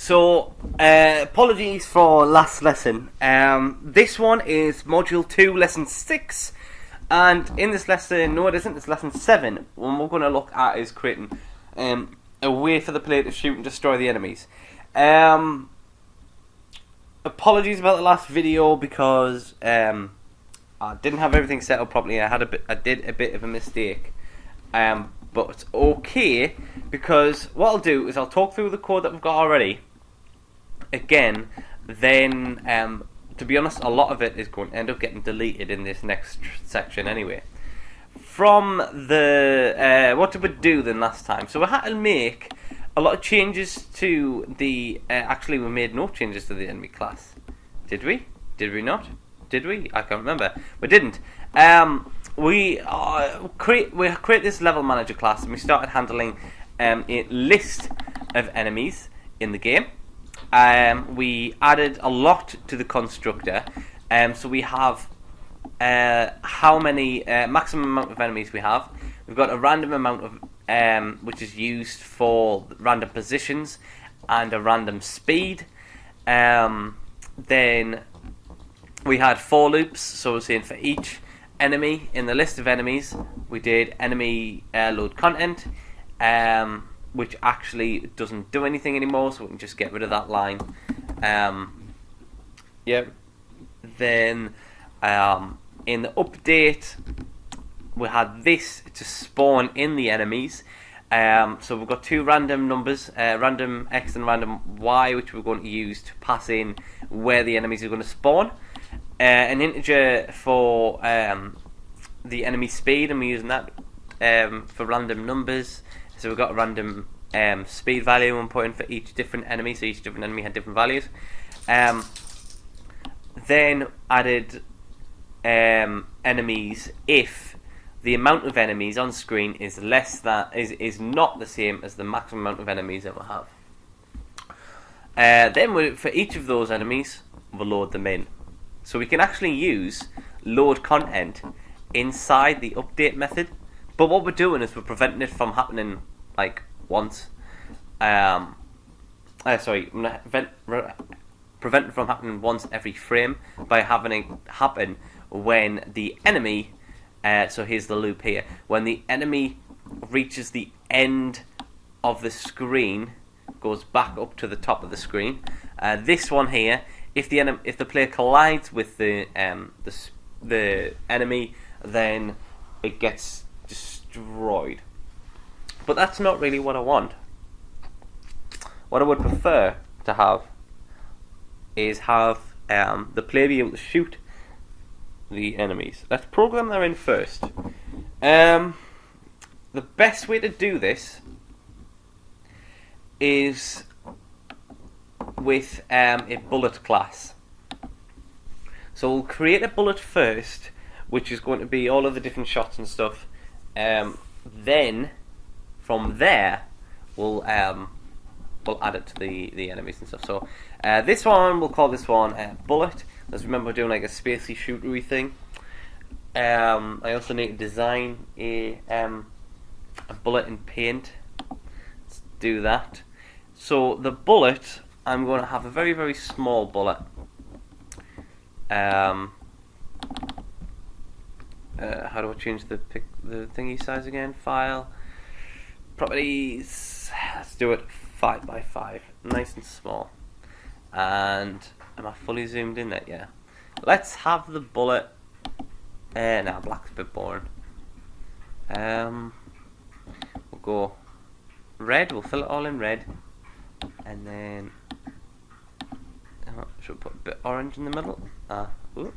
So, apologies for last lesson. This one is Module 2, Lesson 6. And in this lesson, no it isn't, it's Lesson 7. What we're going to look at is creating a way for the player to shoot and destroy the enemies. Apologies about the last video because I didn't have everything set up properly. I did a bit of a mistake. But it's okay, because what I'll do is I'll talk through the code that we've got already again, then to be honest, a lot of it is going to end up getting deleted in this next section anyway. From the what did we do then last time? So we had to make a lot of changes to the actually we made no changes to the enemy class. Did we? Did we not? Did we? I can't remember. We didn't. We create this level manager class, and we started handling a list of enemies in the game. We added a lot to the constructor, so we have how many maximum amount of enemies we have. We've got a random amount of which is used for random positions and a random speed. Then we had for loops, so we're saying for each enemy in the list of enemies we did enemy load content, which actually doesn't do anything anymore, so we can just get rid of that line. Then in the update we had this to spawn in the enemies. So we've got two random numbers, random X and random Y, which we're going to use to pass in where the enemies are going to spawn. An integer for the enemy speed, and we're using that for random numbers. So we've got a random speed value and point for each different enemy, so each different enemy had different values. Then added enemies if the amount of enemies on screen is is not the same as the maximum amount of enemies that we have. Then for each of those enemies, we'll load them in. So we can actually use load content inside the update method, but what we're doing is we're preventing it from happening like once. Prevent it from happening once every frame by having it happen when the enemy. So here's the loop here. When the enemy reaches the end of the screen, goes back up to the top of the screen. This one here, if the player collides with the enemy, then it gets destroyed. But that's not really what I want. What I would prefer to have is have the player be able to shoot the enemies. Let's program that in first. The best way to do this is with a bullet class. So we'll create a bullet first, which is going to be all of the different shots and stuff. Then from there we'll add it to the enemies and stuff. So this one, we'll call this one bullet. Let's remember we're doing like a spacey shootery thing. I also need to design a bullet in paint. Let's do that. So the bullet, I'm going to have a very, very small bullet. How do I change the thingy size again? File, properties. Let's do it 5 by 5, nice and small. And am I fully zoomed in there? Yeah. Let's have the bullet. Nah, black's a bit boring. We'll go red. We'll fill it all in red, and then should we put a bit orange in the middle? Ooh.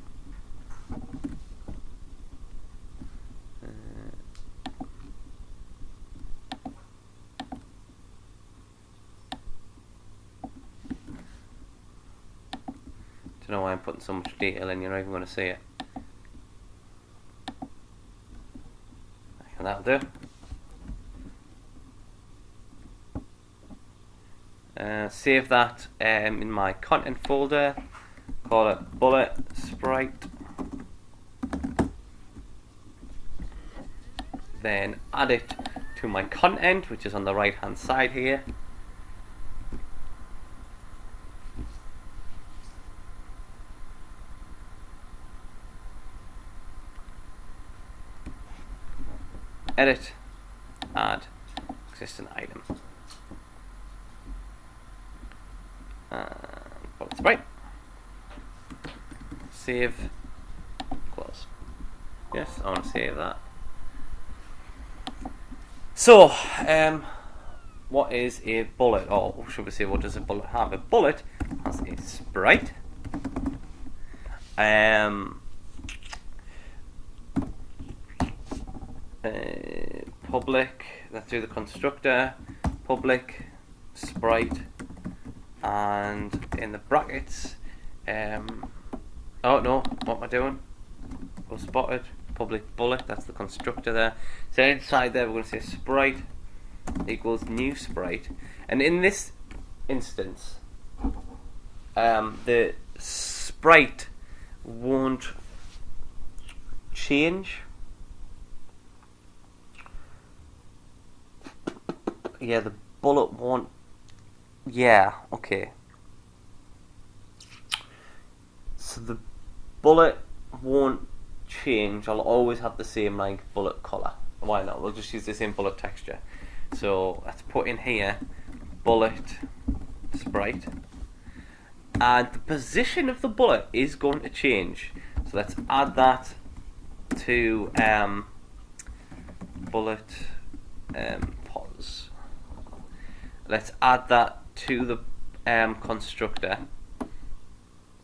Don't know why I'm putting so much detail in. You're not even going to see it. And that'll do. Save that in my content folder. Call it bullet sprite. Then add it to my content, which is on the right hand side here. edit, add existing item. Bullet sprite. Save. Close. Yes, I want to save that. So, what is a bullet? Or should we say, what does a bullet have? A bullet has a sprite. Public. Let's do the constructor. Public sprite, and in the brackets. Oh no! What am I doing? Well spotted. Public bullet. That's the constructor there. So inside there, we're going to say sprite equals new sprite, and in this instance, the sprite won't change. Yeah, the bullet won't. Yeah, okay. So the bullet won't change. I'll always have the same like bullet color. Why not? We'll just use the same bullet texture. So let's put in here bullet sprite, and the position of the bullet is going to change. So let's add that to bullet pos. Let's add that to the constructor.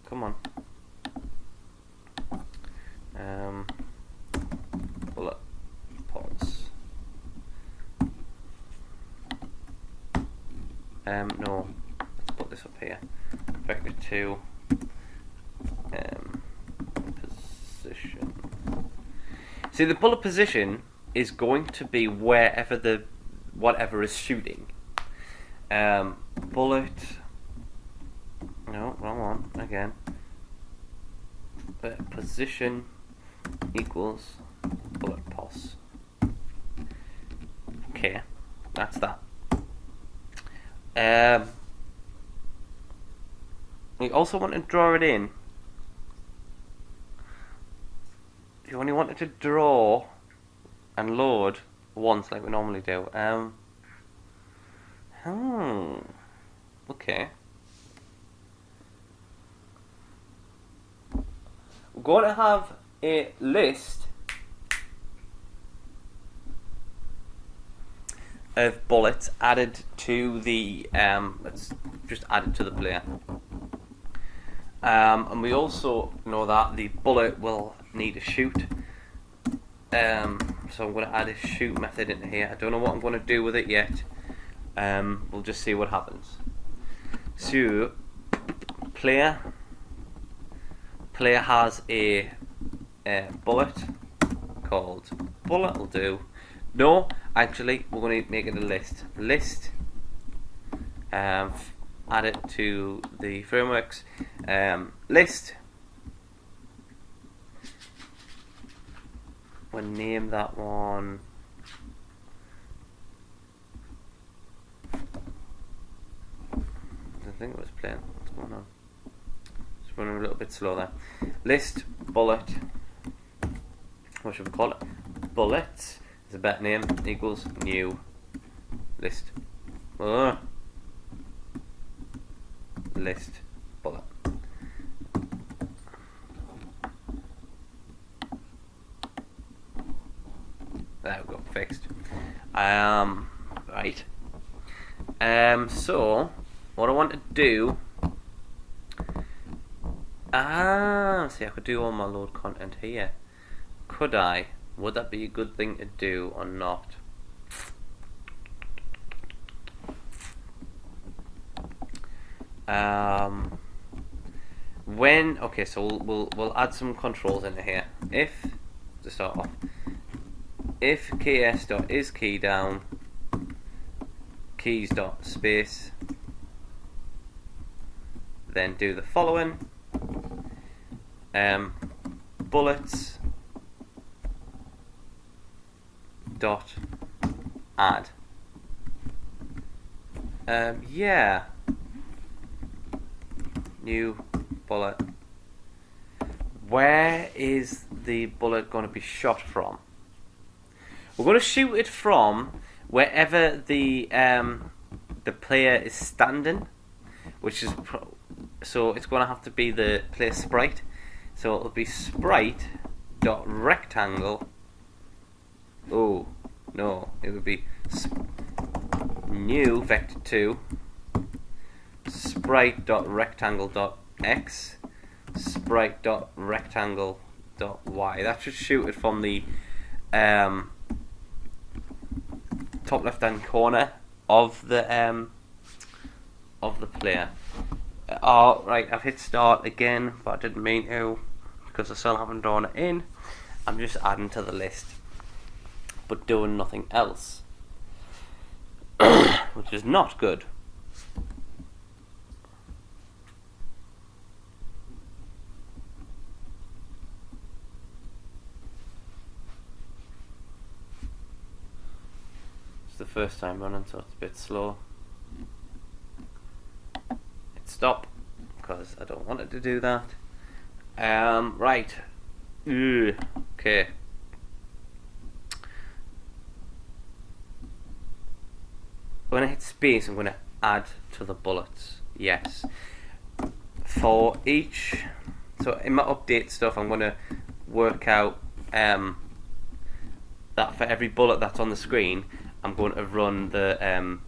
Come on. Bullet pos. No. Let's put this up here. Vector 2. Position. See, the bullet position is going to be wherever the whatever is shooting. Bullet. No, wrong one. Again. Position equals bullet pos. Okay, that's that. You also want to draw it in. You only wanted to draw and load once, like we normally do. Okay. We're going to have a list of bullets added to the let's just add it to the player. And we also know that the bullet will need a shoot. So I'm going to add a shoot method into here. I don't know what I'm going to do with it yet. We'll just see what happens. So player has a bullet called bullet will do. No, actually we're going to make it a list. List. Add it to the frameworks. List. We'll name that one. I think it was playing. What's going on? It's running a little bit slow there. List bullet. What should we call it? Bullets is a better name. Equals new list. List bullet. There we go. Fixed. Right. So what I want to do. See, I could do all my load content here. Could I? Would that be a good thing to do or not? Okay, so we'll add some controls into here. If to start off, if ks.is key down keys.space, then do the following. Bullets dot add. Yeah. New bullet. Where is the bullet going to be shot from? We're going to shoot it from wherever the player is standing, which is so it's going to have to be the player sprite. So it'll be sprite dot rectangle. Oh no, it would be new vector 2 sprite dot rectangle dot x sprite dot rectangle dot y. That should shoot it from the top left hand corner of the player. Oh right, I've hit start again, but I didn't mean to because I still haven't drawn it in. I'm just adding to the list, but doing nothing else, which is not good. It's the first time running, so it's a bit slow. Hit stop because I don't want it to do that. Right. Okay. When I hit space, I'm going to add to the bullets. Yes. For each, so in my update stuff, I'm going to work out that for every bullet that's on the screen, I'm going to run the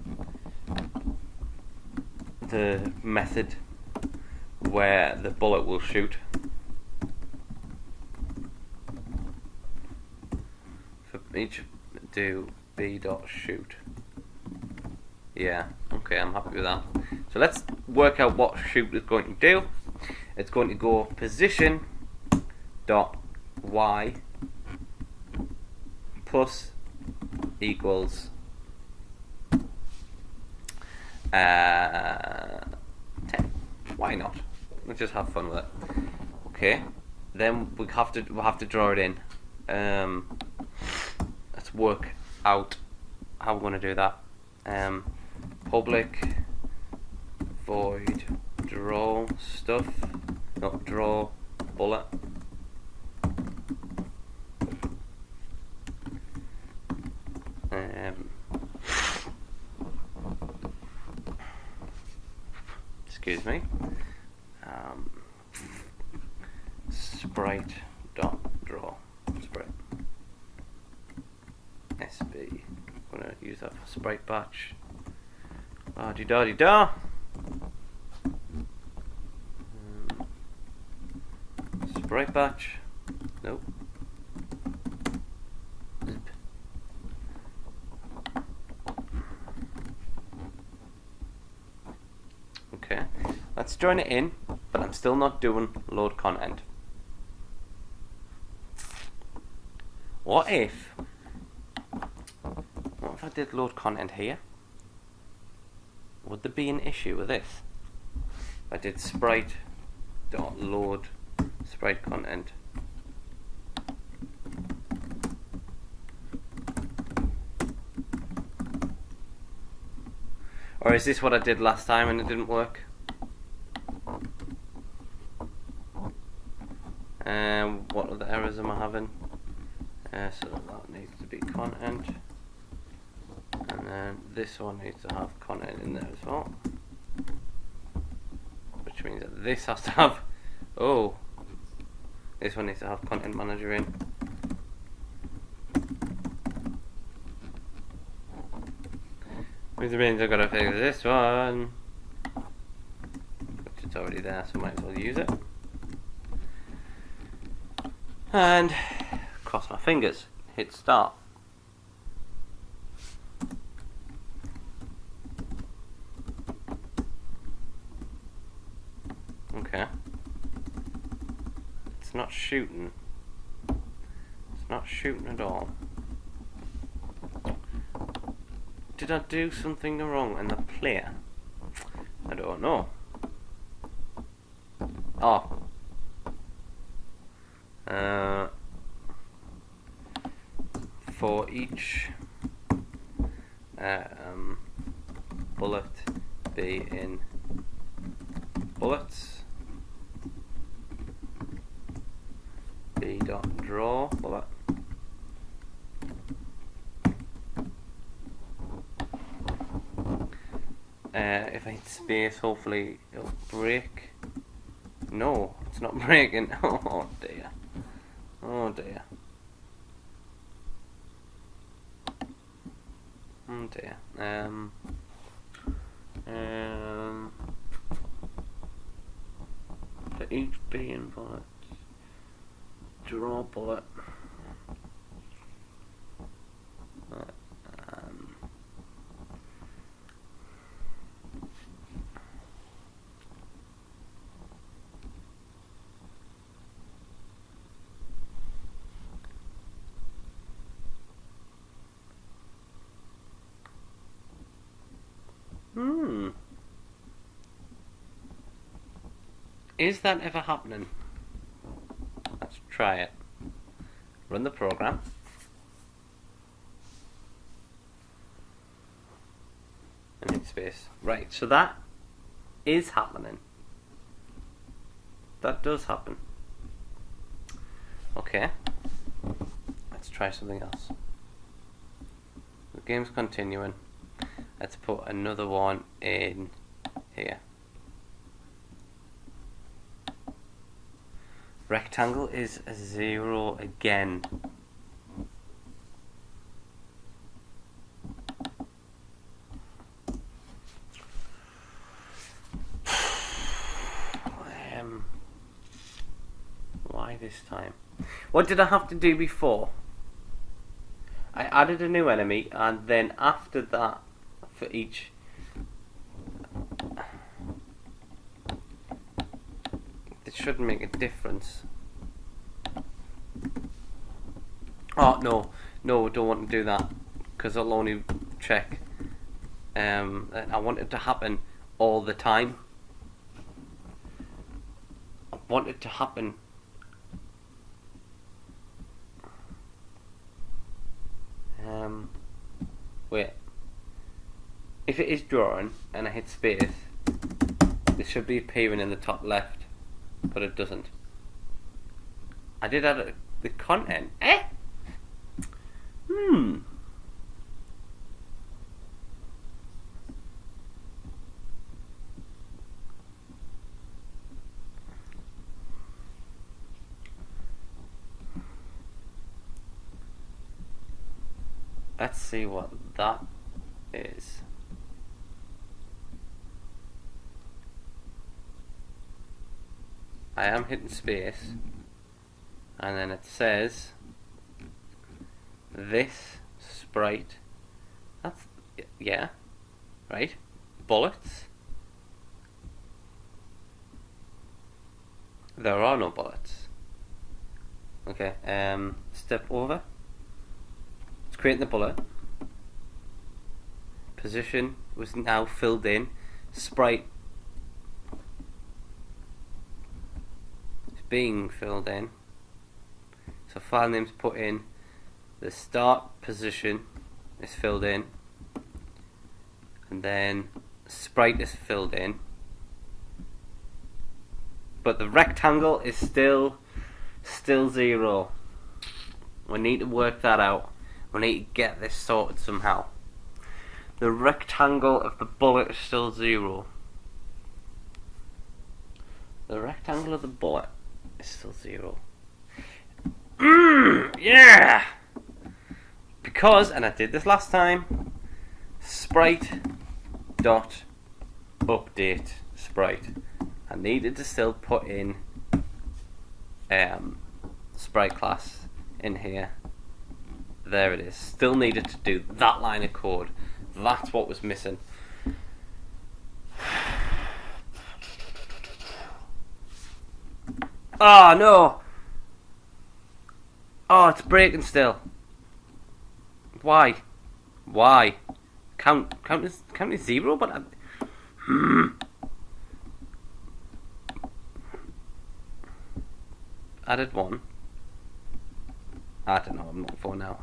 method where the bullet will shoot. For each, do b dot shoot. Yeah, okay, I'm happy with that. So let's work out what shoot is going to do. It's going to go position dot y plus equals 10. Why not? Let's just have fun with it. Okay, then we'll have to draw it in. Let's work out how we're going to do that. Public void draw stuff, not draw bullet. Excuse me. Sprite dot draw sprite SB. I'm gonna use that for sprite batch. La di da di da. Sprite batch. Nope. Zip. Okay, let's join it in, but I'm still not doing load content. What if I did load content here? Would there be an issue with this? I did sprite dot load sprite content. Or is this what I did last time and it didn't work? What other errors am I having? So that needs to be content. And then this one needs to have content in there as well. Which means that this has to have... Oh! This one needs to have content manager in. Which means I've got to fix this one. Which is already there, so I might as well use it. And cross my fingers. Hit start. Okay. It's not shooting. It's not shooting at all. Did I do something wrong in the player? I don't know. Oh. For each bullet be in bullets, b dot draw bullet, If I hit space, hopefully it'll break. No, it's not breaking. Oh dear. Oh dear. Oh dear. For each being bullet, draw bullet. Is that ever happening? Let's try it. Run the program. And hit space. Right, so that is happening. That does happen. Okay. Let's try something else. The game's continuing. Let's put another one in here. Rectangle is a 0 again. Why this time? What did I have to do before? I added a new enemy, and then after that, for each... It shouldn't make a difference. Oh, no, don't want to do that, because I'll only check. I want it to happen all the time. I want it to happen. Wait. If it is drawing and I hit space, it should be appearing in the top left, but it doesn't. I did add the content. Let's see what that is. I am hitting space, and then it says this sprite. That's, yeah, right. Bullets. There are no bullets. Okay. Step over. It's creating the bullet. Position was now filled in. Sprite is being filled in. So file name's put in. The start position is filled in, and then sprite is filled in. But the rectangle is still 0. We need to work that out. We need to get this sorted somehow. The rectangle of the bullet is still 0. The rectangle of the bullet is still 0. Yeah! Because, and I did this last time, sprite dot update sprite. I needed to still put in sprite class in here. There it is. Still needed to do that line of code. That's what was missing. Oh no! Oh, it's breaking still. Why? Why? Count is 0, but added 1. I don't know. I'm not for now.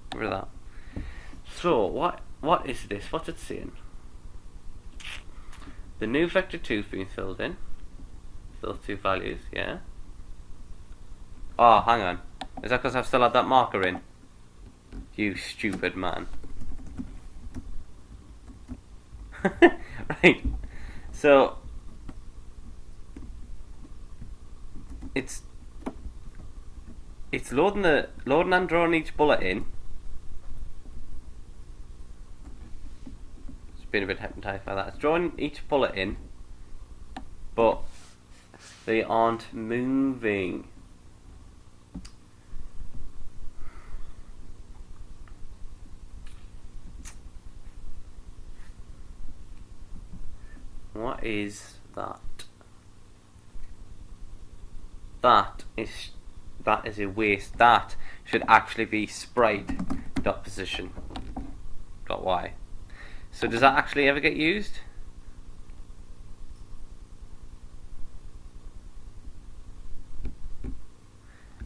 Get rid of that. So what is this? What's it saying? The new vector 2's been filled in. Those 2 values, yeah. Oh, hang on. Is that because I've still had that marker in? You stupid man. Right. So it's loading and drawing each bullet in. It's been a bit hypnotized by that. It's drawing each bullet in, but they aren't moving. What is that? That is a waste. That should actually be sprite dot position dot y. So does that actually ever get used?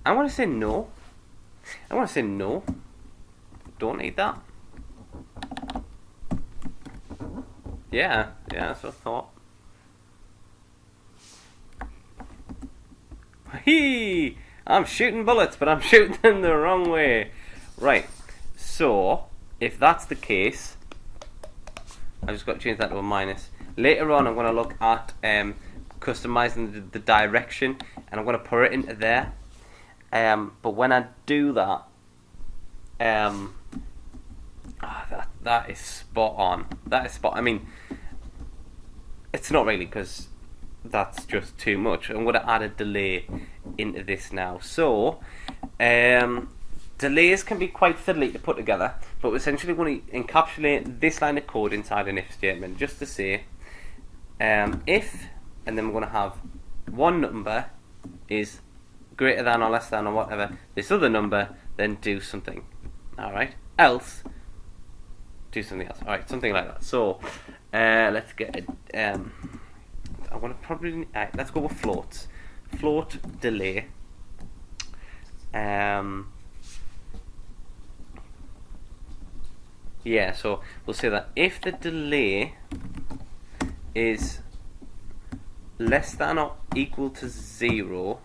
I want to say no. Don't need that. Yeah, that's what I thought. Hee! I'm shooting bullets, but I'm shooting them the wrong way. Right, so if that's the case, I've just got to change that to a minus. Later on, I'm going to look at customizing the direction, and I'm going to put it into there. But when I do that, that is spot on. That is spot. I mean, it's not really, because that's just too much. I'm going to add a delay into this now. So, delays can be quite fiddly to put together, but we're essentially going to encapsulate this line of code inside an if statement, just to say if, and then we're going to have one number is greater than or less than or whatever this other number, then do something. Alright, else do something else. Alright, something like that. So let's get it. I want to probably let's go with floats. Float delay. Yeah, so we'll say that if the delay is less than or equal to 0,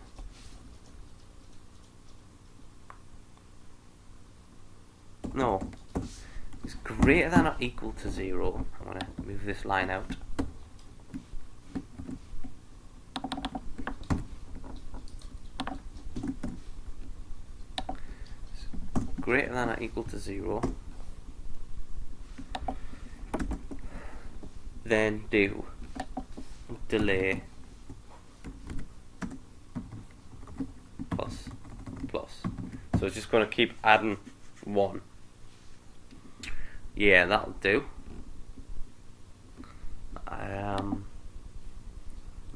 no, it's greater than or equal to 0. I want to move this line out. Greater than or equal to 0, then do delay plus. So it's just going to keep adding 1. Yeah, that'll do.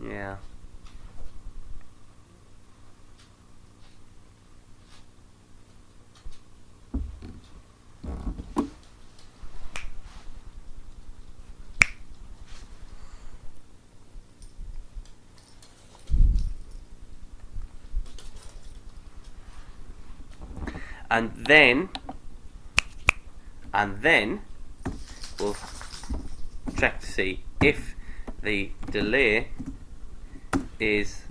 Yeah. And then we'll check to see if the delay is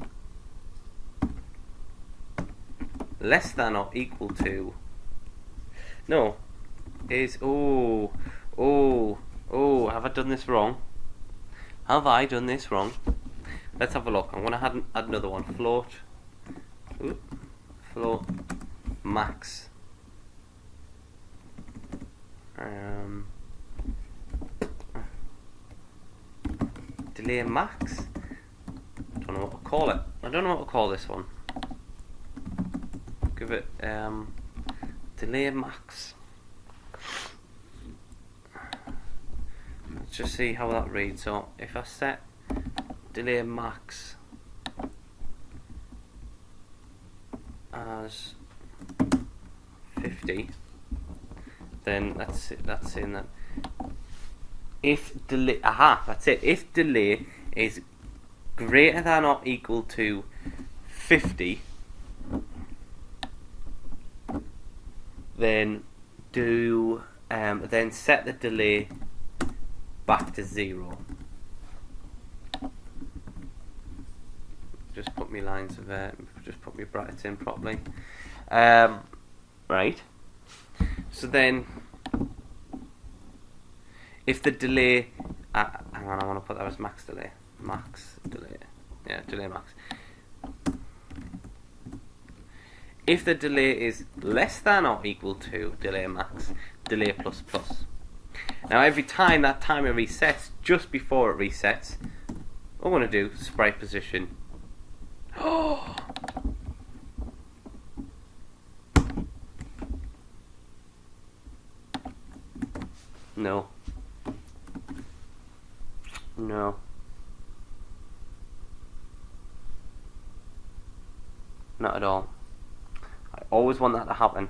less than or equal to, no, is, have I done this wrong? Let's have a look. I'm going to add another one. Float max. Delay max? Don't know what to call it. I don't know what to call this one. Give it delay max. Let's just see how that reads. So if I set delay max as 50, then that's saying that if delay, if delay is greater than or equal to 50, then then set the delay back to 0. Just put my lines of just put my brackets in properly. Right. So then, if the delay, hang on, I want to put that as max delay. Max delay. Yeah, delay max. If the delay is less than or equal to delay max, delay plus plus. Now every time that timer resets, just before it resets, what I'm going to do, sprite position. Oh! No. No. Not at all. I always want that to happen.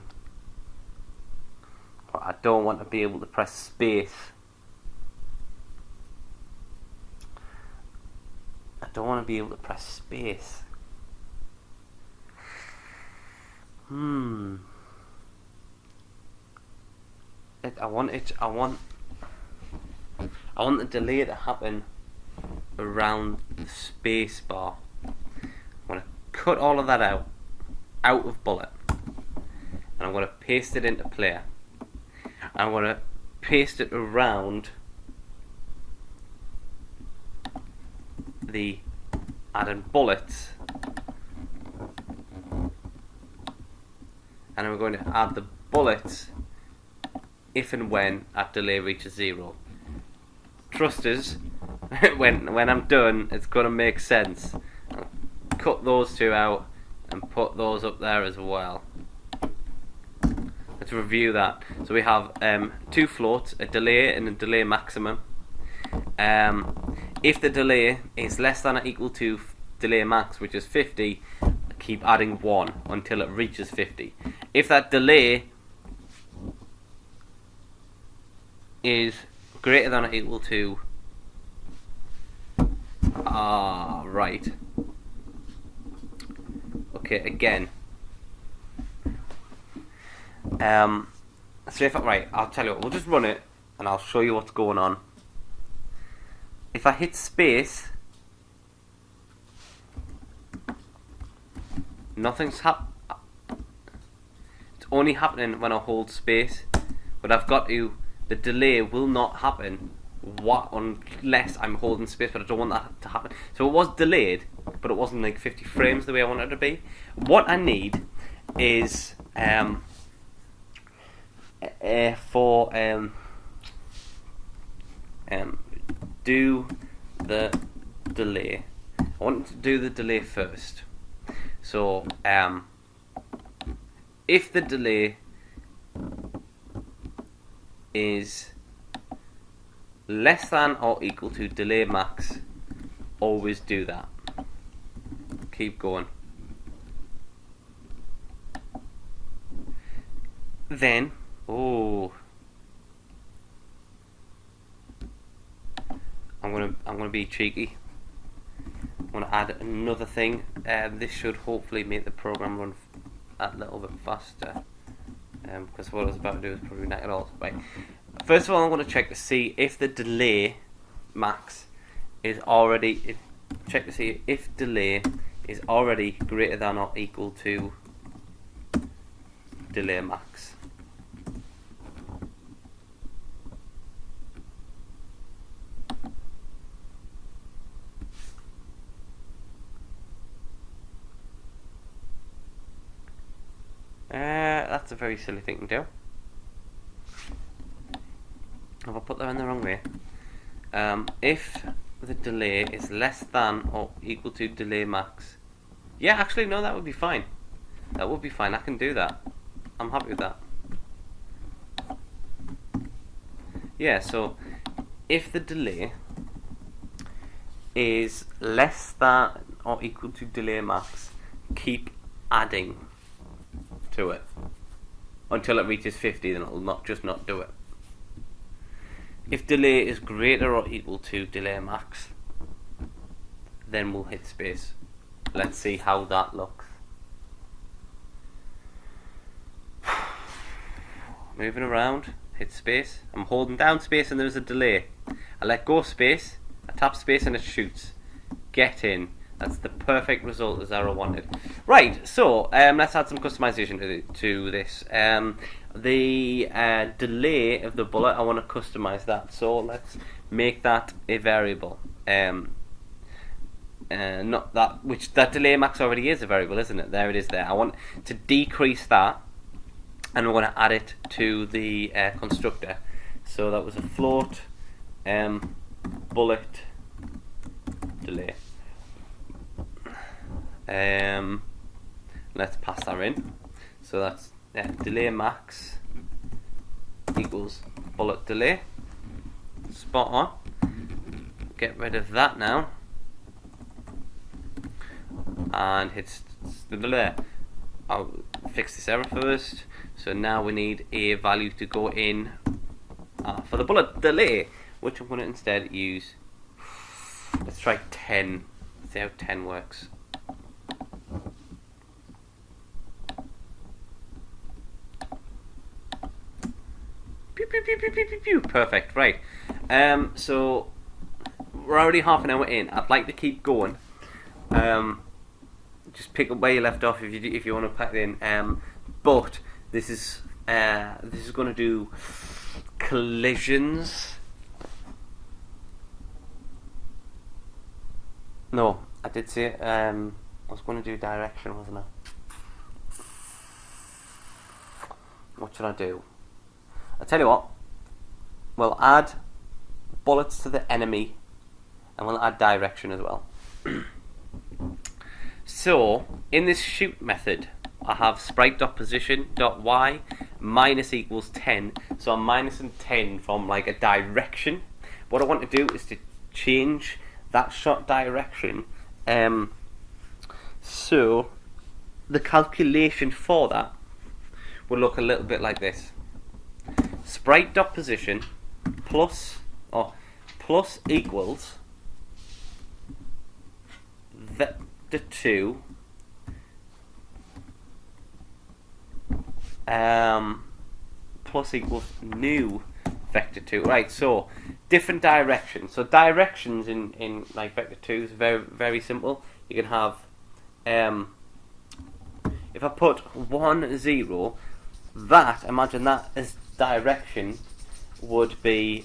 But I don't want to be able to press space. I don't want to be able to press space. I want the delay to happen around the space bar. I want to cut all of that out of bullet, and I'm going to paste it into player. I'm going to paste it around the adding bullets, and I'm going to add the bullets if and when that delay reaches 0. Trust us, when I'm done, it's going to make sense. I'll cut those two out and put those up there as well. Let's review that. So we have 2 floats, a delay and a delay maximum. If the delay is less than or equal to delay max, which is 50, keep adding 1 until it reaches 50. If that delay is greater than or equal to right. Okay, again. So right, I'll tell you what, we'll just run it and I'll show you what's going on. If I hit space, nothing's it's only happening when I hold space, but I've got to, the delay will not happen unless I'm holding space, but I don't want that to happen. So it was delayed, but it wasn't like 50 frames the way I wanted it to be. What I need is do the delay. I want to do the delay first. So if the delay is less than or equal to delay max, always do that. Keep going. Then, I'm gonna be cheeky. I'm gonna add another thing. This should hopefully make the program run a little bit faster. Because what I was about to do is probably not at all. Right. First of all, I'm going to check to see if the delay max is already. Check to see if delay is already greater than or equal to delay max. That's a very silly thing to do. Have I put that in the wrong way? If the delay is less than or equal to delay max. Yeah, actually, no, that would be fine. That would be fine. I can do that. I'm happy with that. Yeah, so if the delay is less than or equal to delay max, keep adding to it until it reaches 50, then it'll not do it. If delay is greater or equal to delay max, then we'll hit space. Let's see how that looks. Moving around, hit space. I'm holding down space and there's a delay. I let go of space, I tap space and it shoots. Get in. That's the perfect result as I wanted. Right, so let's add some customization to this. the delay of the bullet, I want to customize that. So let's make that a variable. Not that, which that delay max already is a variable, isn't it? There it is there. I want to decrease that, and we're going to add it to the constructor. So that was a float bullet delay. Let's pass that in. So that's delay max equals bullet delay. Spot on. Get rid of that now. And hit the delay. I'll fix this error first. So now we need a value to go in for the bullet delay, which I'm going to instead use. Let's try 10. Let's see how 10 works. Pew, pew, pew, pew, pew, pew, pew. Perfect. Right. So we're already half an hour in. I'd like to keep going. Just pick up where you left off if you want to pack it in. But this is going to do collisions. No, I did say it. I was going to do direction, wasn't I? What should I do? I'll tell you what. We'll add bullets to the enemy, and we'll add direction as well. So, in this shoot method, I have sprite.position.y minus equals 10. So I'm minusing 10 from like a direction. What I want to do is to change that shot direction. So the calculation for that will look a little bit like this. Sprite.position plus equals vector 2 plus equals new vector 2. Right, so different directions. So directions in like vector 2 is very, very simple. You can have if I put 1 0, that, imagine that as direction would be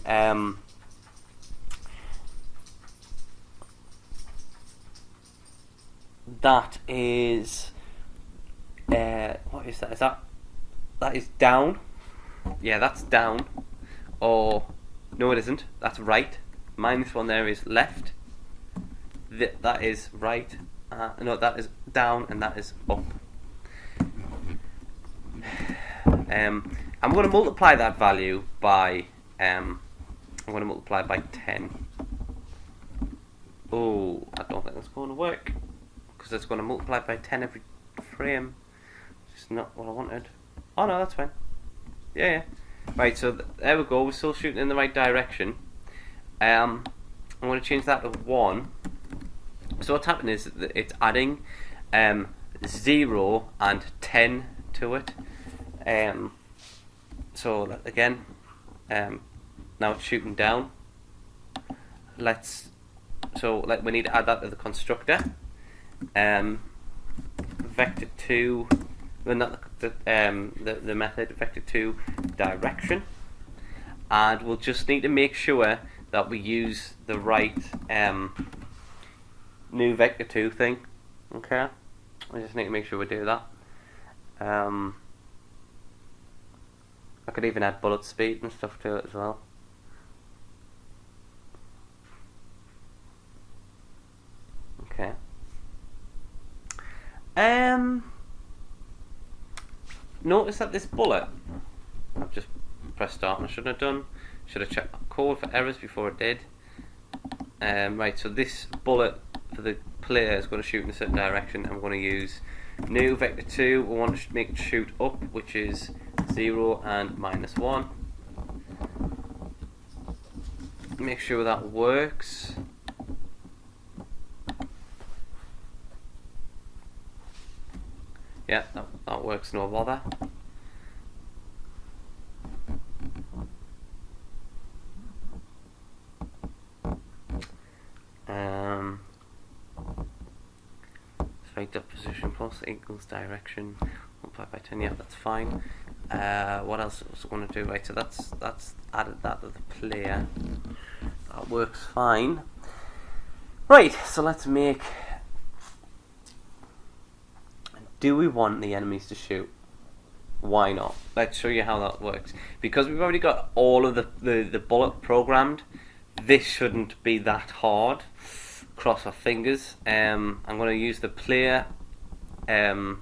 that is what is that? Is that is down? Yeah, that's down. Or no, it isn't. That's right. Minus 1 there is left. That is right. No, that is down, and that is up. I'm going to multiply that value by I'm going to multiply by 10. Oh, I don't think that's going to work, because it's going to multiply by 10 every frame. It's not what I wanted. Oh no, that's fine. Yeah. Right, so there we go. We're still shooting in the right direction. I'm going to change that to 1. So what's happening is that it's adding 0 and 10 to it. So again, now it's shooting down. We need to add that to the constructor. Vector 2, well, not the method, vector 2 direction, and we'll just need to make sure that we use the right new vector 2 thing. Okay, we just need to make sure we do that. I could even add bullet speed and stuff to it as well. Okay. Notice that this bullet, I've just pressed start and I shouldn't have done. Should have checked my code for errors before it did. Right, so this bullet for the player is going to shoot in a certain direction. I'm going to use new vector 2. We want to make it shoot up, which is 0 and minus 1. Make sure that works. Yeah, that works, no bother. Straight up position plus equals direction multiplied by 10. Yeah, that's fine. What else was I going to do? Right, so that's added that to the player. That works fine. Right, so let's make. Do we want the enemies to shoot? Why not? Let's show you how that works. Because we've already got all of the bullet programmed, this shouldn't be that hard. Cross our fingers. I'm going to use the player as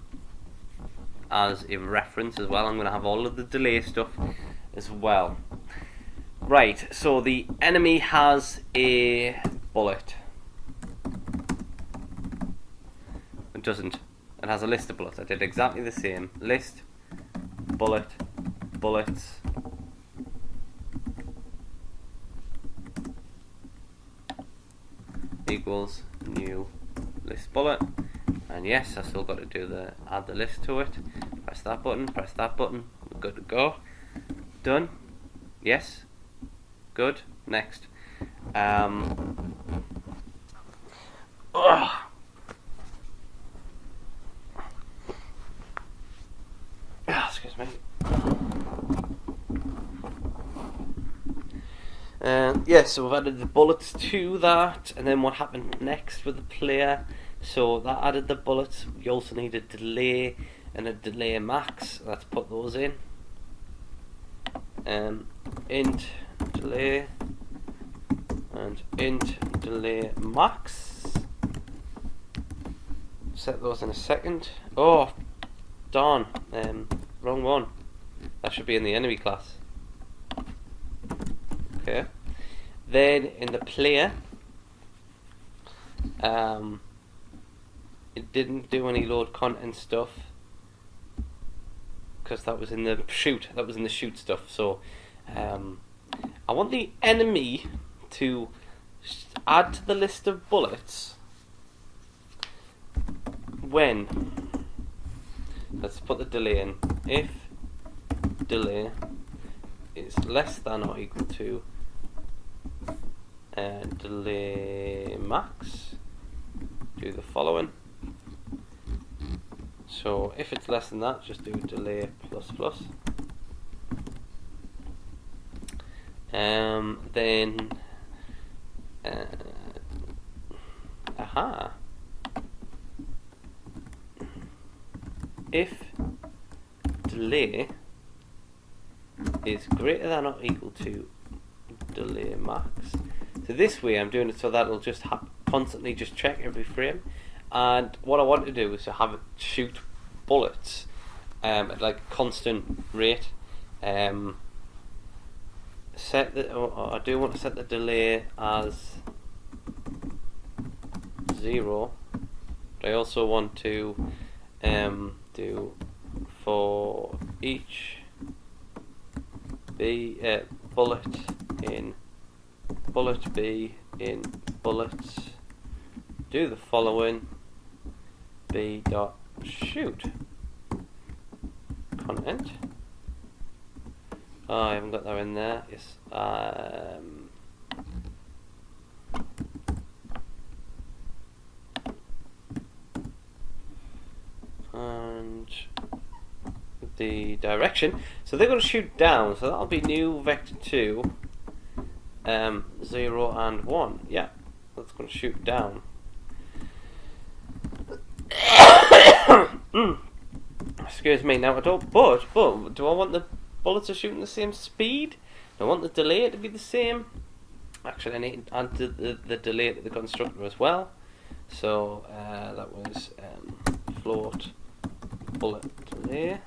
a reference as well. I'm going to have all of the delay stuff as well. Right, so the enemy has a bullet. It doesn't. It has a list of bullets. I did exactly the same. List, bullet, bullets. Equals new list bullet. And yes, I still got to do the add the list to it. Press that button, we're good to go. Done. Yes. Good. Next. Excuse me. Yes, so we've added the bullets to that, and then what happened next with the player? So that added the bullets. You also need a delay and a delay max. Let's put those in. Int delay and int delay max. Set those in a second. Oh, darn! Wrong one. That should be in the enemy class. Okay. Then in the player, it didn't do any load content stuff because that was in the shoot. That was in the shoot stuff. So I want the enemy to add to the list of bullets when. Let's put the delay in. If delay is less than or equal to delay max, do the following. So if it's less than that, just do delay plus plus. Then if delay is greater than or equal to delay max. So this way I'm doing it so that it'll just constantly just check every frame. And what I want to do is to have it shoot bullets at like a constant rate. Set the I do want to set the delay as 0. But I also want to do for each bullet in bullet B in bullets, do the following. B dot shoot content. Oh, I haven't got that in there. Yes. And the direction. So they're going to shoot down. So that'll be new vector 2, 0 and 1. Yeah, that's going to shoot down. Excuse me. Now I don't. But do I want the bullets to shoot in the same speed? Do I want the delay to be the same? Actually, I need to add the delay to the constructor as well. So that was float bullet delay.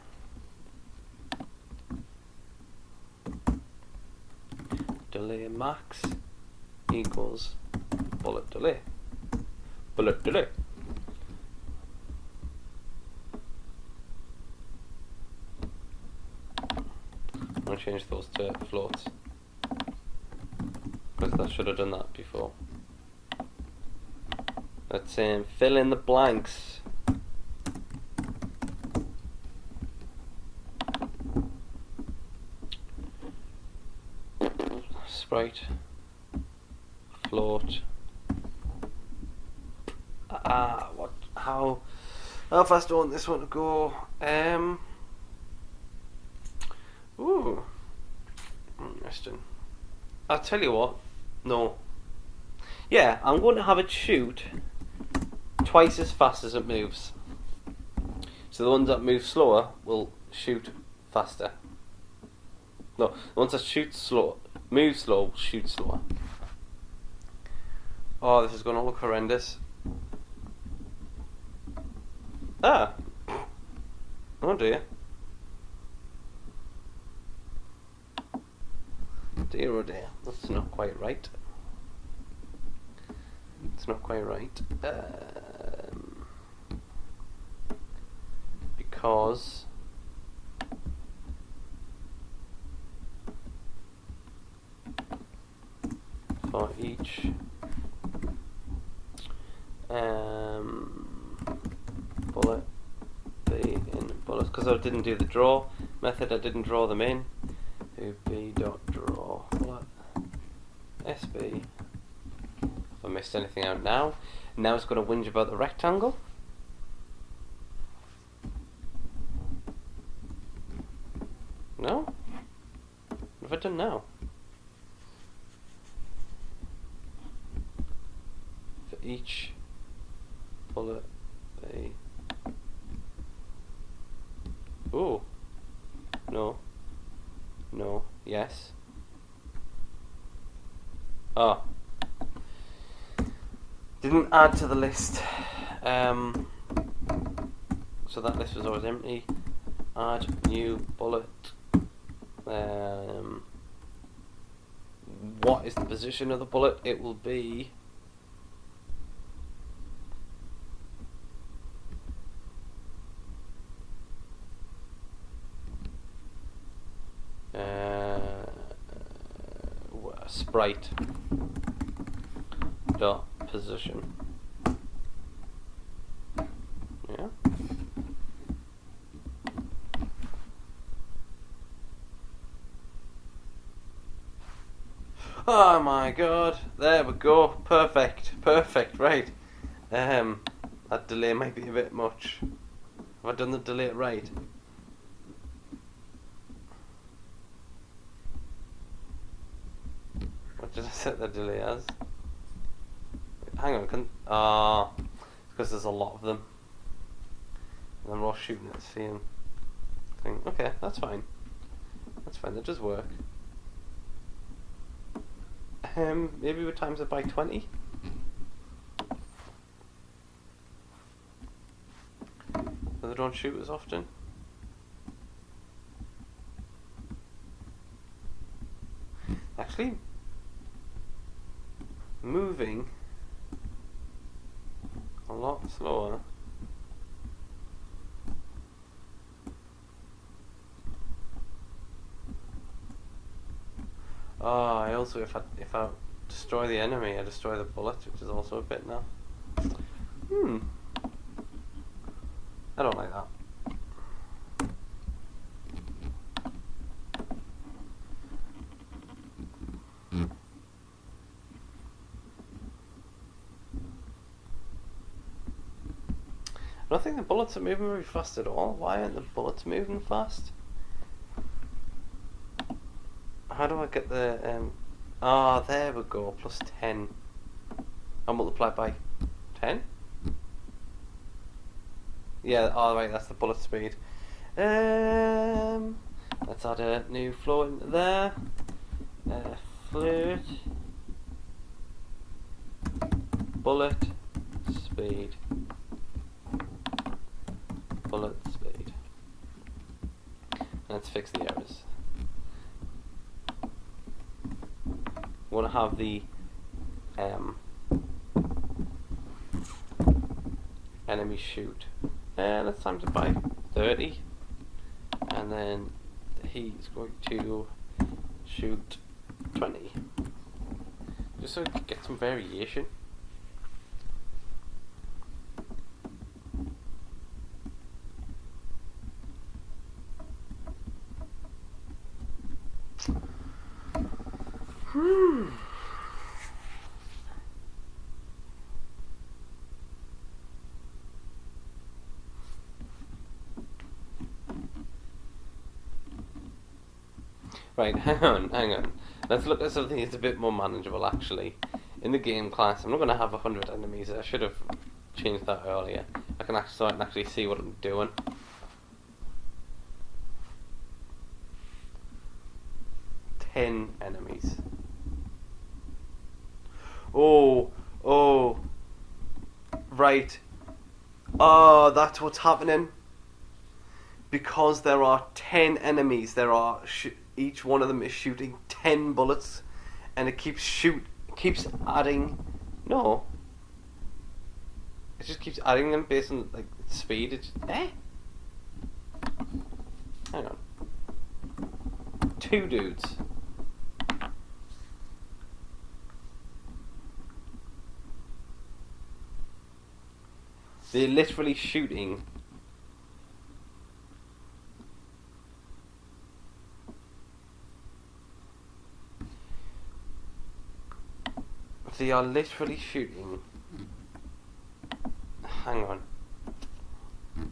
Delay max equals bullet delay. Bullet delay. I'm going to change those to floats because I should have done that before. Let's fill in the blanks. Sprite, float. How fast do I want this one to go? Ooh, interesting. I'll tell you what. No. Yeah, I'm going to have it shoot twice as fast as it moves. So the ones that move slower will shoot faster. No, the ones that move slow, will shoot slower. Oh, this is going to look horrendous. Ah. Oh dear. Dear oh dear, that's not quite right. It's not quite right. Because for each bullet in bullets, because I didn't do the draw method, I didn't draw them in. UB.draw bullet SB. If I missed anything out now it's going to whinge about the rectangle. No? What have I done now? For each bullet, they... Ooh. No. No. Yes. Oh. Didn't add to the list. So that list was always empty. Add new bullet. What is the position of the bullet? It will be sprite dot position. Yeah. Oh my god, there we go, perfect, right. That delay might be a bit much. Have I done the delay right? What did I set the delay as? Hang on, because there's a lot of them. And I'm all shooting at the same thing. Okay, that's fine. That does work. Maybe we times it by 20. So they don't shoot as often. Actually, moving a lot slower. Oh, I also, if I destroy the enemy, I destroy the bullet, which is also a bit now. I don't like that. I don't think the bullets are moving very fast at all. Why aren't the bullets moving fast? How do I get the there we go, plus 10. I'll multiply by 10? Yeah, right, that's the bullet speed. Let's add a new floor into there. Fluid. Bullet speed. Bullet speed. Let's fix the errors. We want to have the enemy shoot. Let's times it by 30, and then he's going to shoot 20, just so we can get some variation. Right, hang on. Let's look at something that's a bit more manageable, actually. In the game class, I'm not going to have 100 enemies. I should have changed that earlier. I can actually, so I can actually see what I'm doing. Ten enemies. Oh, right. Oh, that's what's happening. Because there are 10 enemies, each one of them is shooting 10 bullets, and it keeps adding. No, it just keeps adding them based on like speed. Hang on, 2 dudes. They're literally shooting. They are literally shooting. Hang on.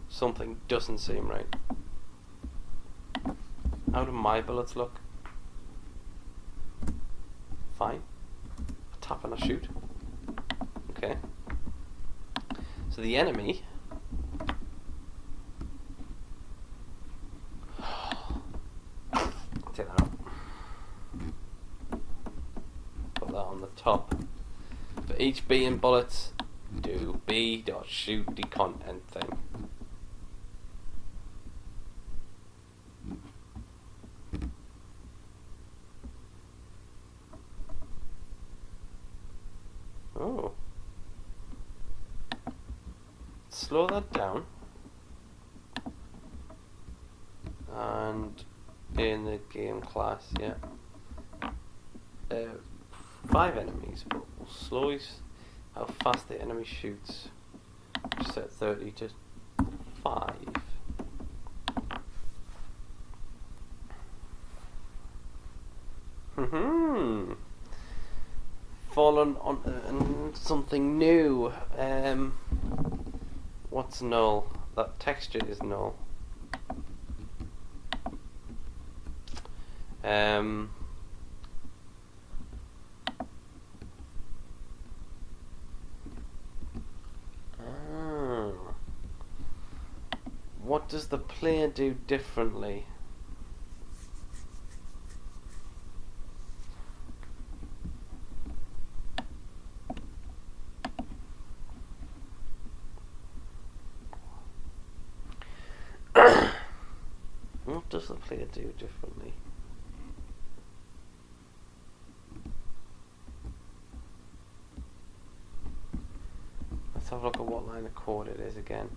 Something doesn't seem right. How do my bullets look? Fine. A tap and a shoot. Okay. So the enemy. Take that out. Put that on the top. For each B in bullets, do B.shoot the content thing. Oh. Slow that down. And in the game class, yeah. 5 enemies, but we'll slowly how fast the enemy shoots. Set 30 to 5. Fallen on something new. What's null? That texture is null. What does the player do differently? What does the player do differently? Let's have a look at what line of code it is again.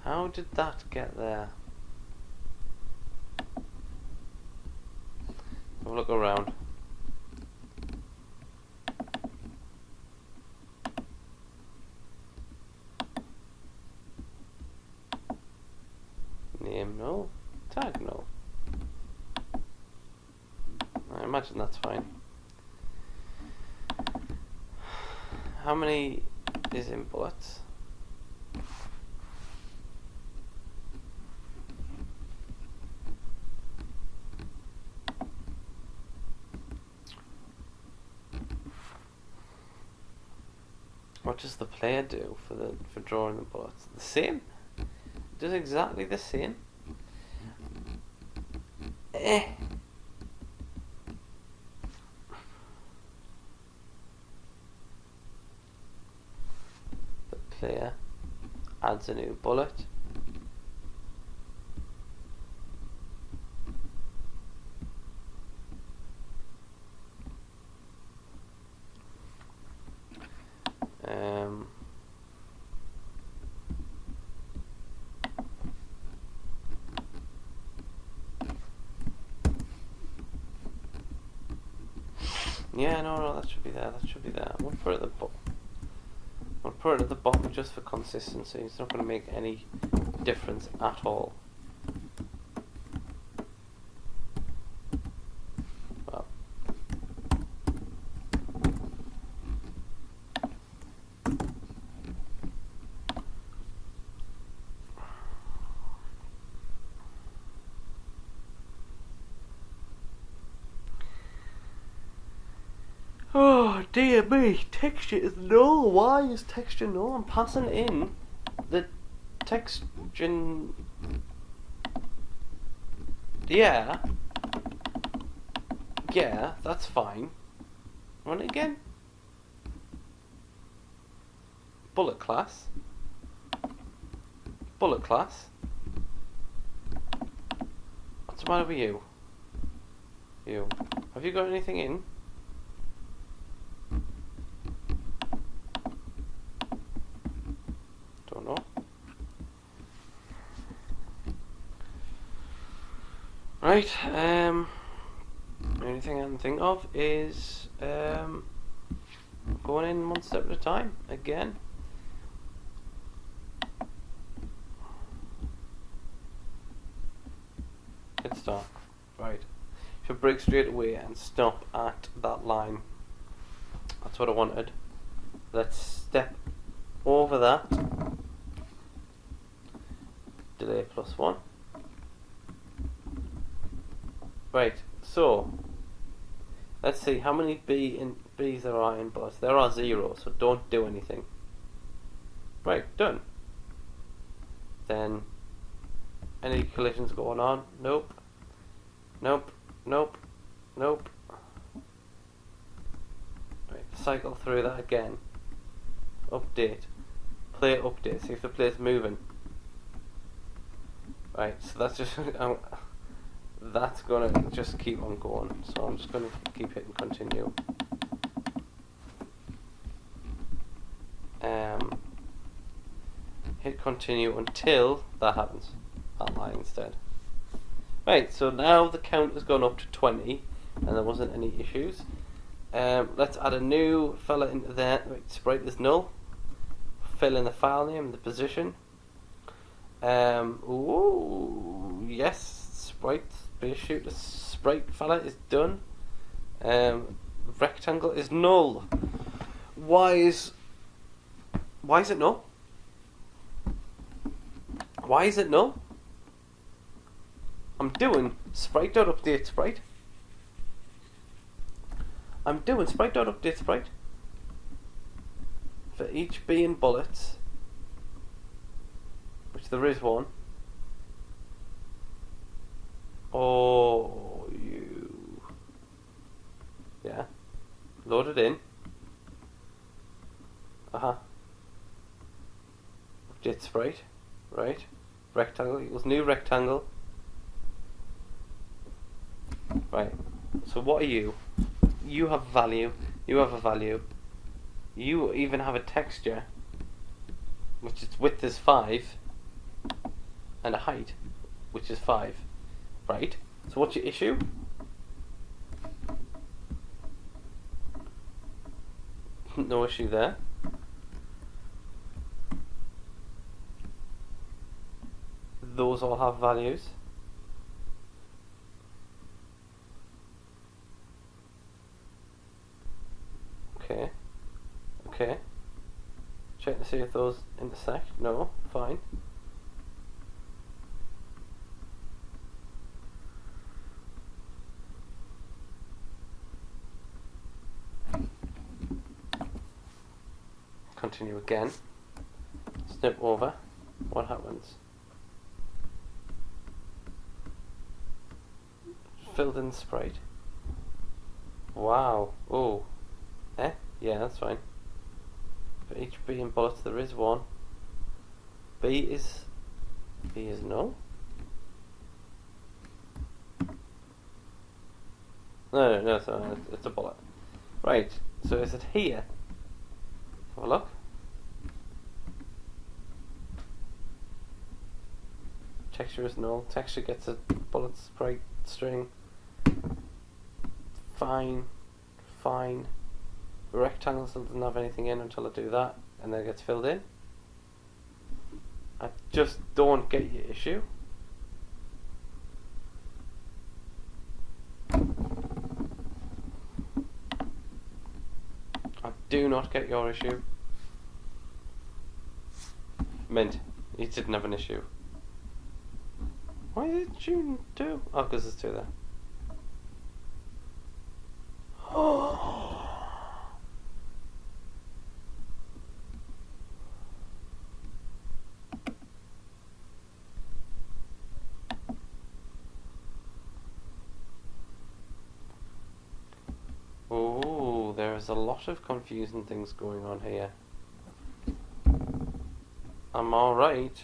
How did that get there? Have a look around. Name no, tag no. I imagine that's fine. How many is in bullets? What does the player do for drawing the bullets? The same. It does exactly the same. The player adds a new bullet. Yeah, no, that should be there. That should be there. I won't put it at the bottom. I'll put it at the bottom just for consistency. It's not going to make any difference at all. Well. Oh dear me, texture is null. Why is texture null? I'm passing in the texture. Yeah. Yeah, that's fine. Run it again. Bullet class. Bullet class. What's the matter with you? You. Have you got anything in? Don't know. Right, the only thing I can think of is going in one step at a time again. Hit start. Right. Should brake straight away and stop at that line. That's what I wanted. Let's step over that. Delay +1. Right, so let's see how many B's there are in bullets. There are 0, so don't do anything. Right, done. Then any collisions going on? Nope. Nope. Nope. Nope. Right, cycle through that again. Update. Play update. See if the play's moving. Right, so that's just that's gonna just keep on going. So I'm just gonna keep hitting continue. Hit continue until that happens. That line instead. Right, so now the count has gone up to 20 and there wasn't any issues. Let's add a new fella into there. Right, sprite is null. Fill in the file name, the position. Ooh, yes, sprite, space shooter sprite fella is done. Rectangle is null. Why is it null? Why is it null? I'm doing sprite.update sprite. I'm doing sprite.update sprite. For each B in bullets, which there is one. Oh, you. Yeah. Load it in. Update sprite. Right. Rectangle equals new rectangle. Right. So what are you? You have value. You have a value. You even have a texture, which its width is 5, and a height, which is 5. Right? So what's your issue? No issue there. Those all have values. Okay. Okay. Check to see if those intersect. No. Fine. Continue again. Snip over. What happens? Filled in sprite. Wow. Oh. Eh? Yeah, that's fine. For each B in bullets there is one. B is null? No, it's a bullet. Right, so is it here? Have a look. Texture is null. Texture gets a bullet sprite string. Fine. Rectangle still doesn't have anything in until I do that, and then it gets filled in. I just don't get your issue. I do not get your issue. Mint, you didn't have an issue. Why did you do? Oh, because there's 2 there. is a lot of confusing things going on here. I'm alright.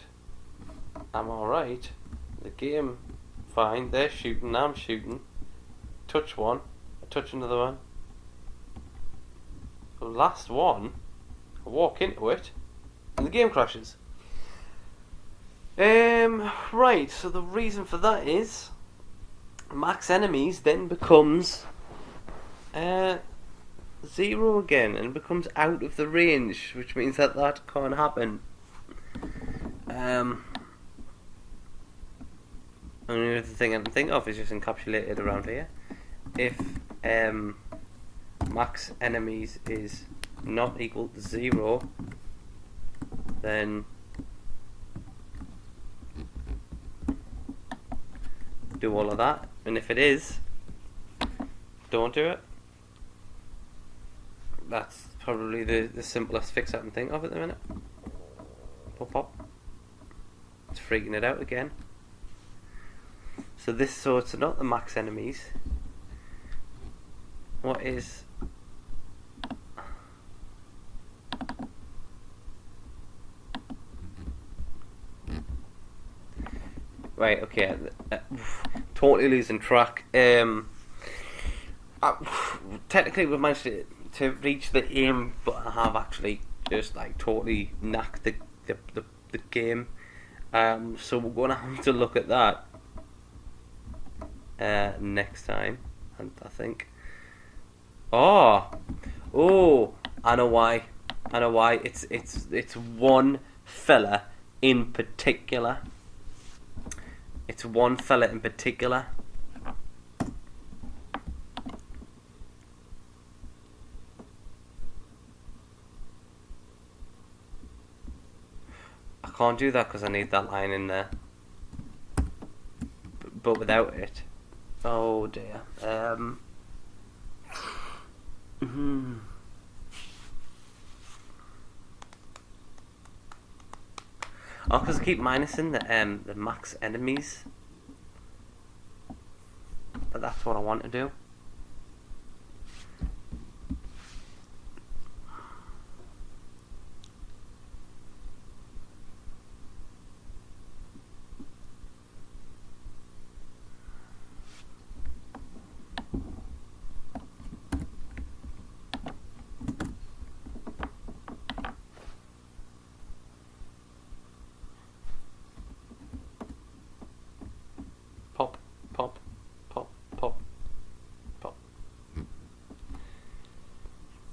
The game, fine. They're shooting, I'm shooting. Touch one, I touch another one. The last one, I walk into it, and the game crashes. Right, so the reason for that is max enemies then becomes 0 again and becomes out of the range, which means that can't happen. Only other thing I can think of is just encapsulated around here. If max enemies is not equal to 0, then do all of that, and if it is, don't do it. That's probably the simplest fix I can think of at the minute. Pop up. It's freaking it out again. So it's not the max enemies. What is... Right, okay. Totally losing track. Technically we've managed to reach the aim, but I have actually just like totally knacked the game. So we're gonna have to look at that next time, and I think. Oh, I know why. It's one fella in particular. It's one fella in particular. I can't do that because I need that line in there. But without it, oh dear. Oh, because I keep minusing the max enemies. But that's what I want to do. Pop, pop, pop, pop, pop.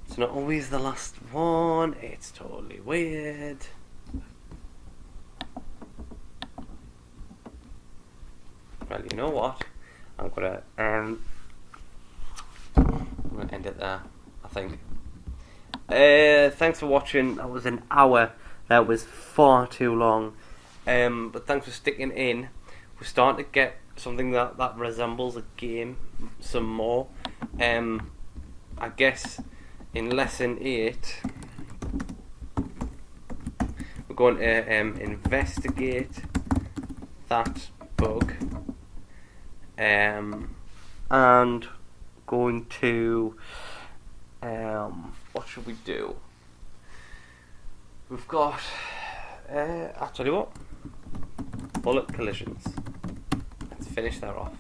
It's not always the last one. It's totally weird. Well, you know what? I'm gonna end it there, I think. Thanks for watching. That was an hour. That was far too long. But thanks for sticking in. We're starting to get something that resembles a game some more. I guess in lesson 8 we're going to investigate that bug, and going to what should we do? We've got I'll tell you what, bullet collisions. Let's finish that off.